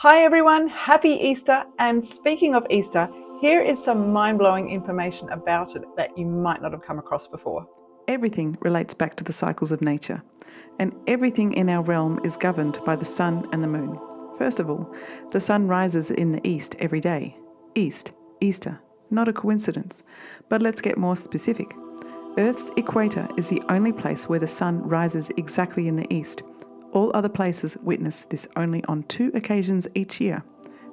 Hi everyone, happy Easter. And speaking of Easter, here is some mind-blowing information about it that you might not have come across before. Everything relates back to the cycles of nature, and everything in our realm is governed by the sun and the moon. First of all, the sun rises in the east every day. East, Easter, not a coincidence. But let's get more specific. Earth's equator is the only place where the sun rises exactly in the east. All other places witness this only on 2 occasions each year.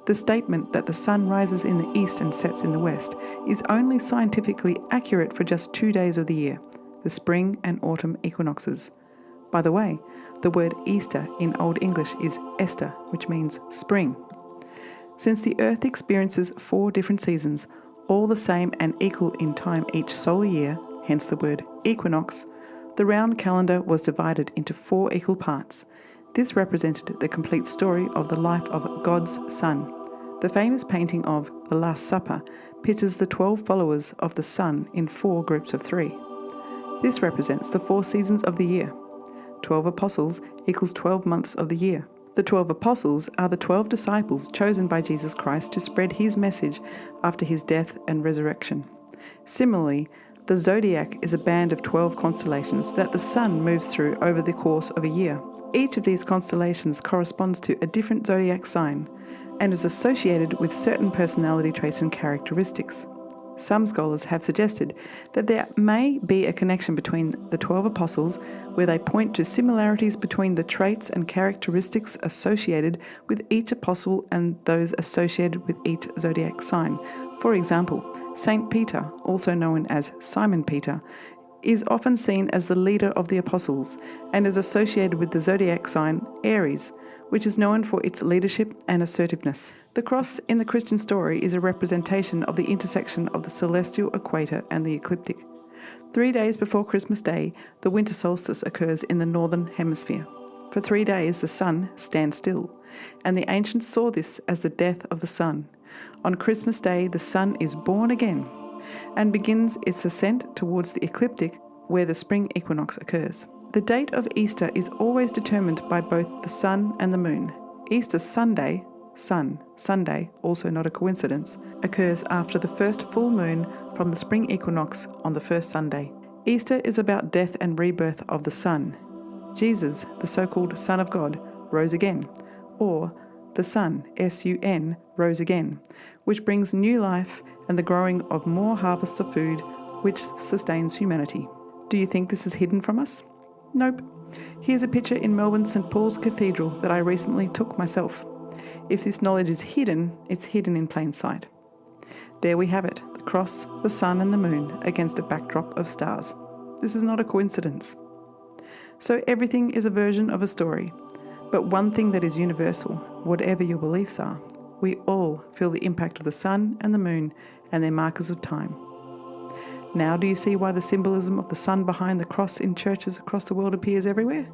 The statement that the sun rises in the east and sets in the west is only scientifically accurate for just 2 days of the year, the spring and autumn equinoxes. By the way, the word Easter in Old English is Ester, which means spring. Since the Earth experiences 4 different seasons, all the same and equal in time each solar year, hence the word equinox, the round calendar was divided into 4 equal parts. This represented the complete story of the life of God's Son. The famous painting of The Last Supper pictures the 12 followers of the Son in 4 groups of 3. This represents the 4 seasons of the year. 12 apostles equals 12 months of the year. The 12 apostles are the 12 disciples chosen by Jesus Christ to spread his message after his death and resurrection. Similarly, the zodiac is a band of 12 constellations that the sun moves through over the course of a year. Each of these constellations corresponds to a different zodiac sign and is associated with certain personality traits and characteristics. Some scholars have suggested that there may be a connection between the 12 apostles where they point to similarities between the traits and characteristics associated with each apostle and those associated with each zodiac sign. For example, Saint Peter, also known as Simon Peter, is often seen as the leader of the apostles and is associated with the zodiac sign Aries, which is known for its leadership and assertiveness. The cross in the Christian story is a representation of the intersection of the celestial equator and the ecliptic. 3 days before Christmas Day, the winter solstice occurs in the northern hemisphere. For 3 days, the sun stands still, and the ancients saw this as the death of the sun. On Christmas Day, the sun is born again and begins its ascent towards the ecliptic, where the spring equinox occurs. The date of Easter is always determined by both the sun and the moon. Easter Sunday, Sunday, also not a coincidence, occurs after the first full moon from the spring equinox on the first Sunday. Easter is about death and rebirth of the sun. Jesus, the so-called Son of God, rose again, or the sun, S-U-N, rose again, which brings new life and the growing of more harvests of food, which sustains humanity. Do you think this is hidden from us? Nope. Here's a picture in Melbourne St. Paul's Cathedral that I recently took myself. If this knowledge is hidden, it's hidden in plain sight. There we have it, the cross, the sun and the moon against a backdrop of stars. This is not a coincidence. So everything is a version of a story. But one thing that is universal, whatever your beliefs are, we all feel the impact of the sun and the moon and their markers of time. Now do you see why the symbolism of the sun behind the cross in churches across the world appears everywhere?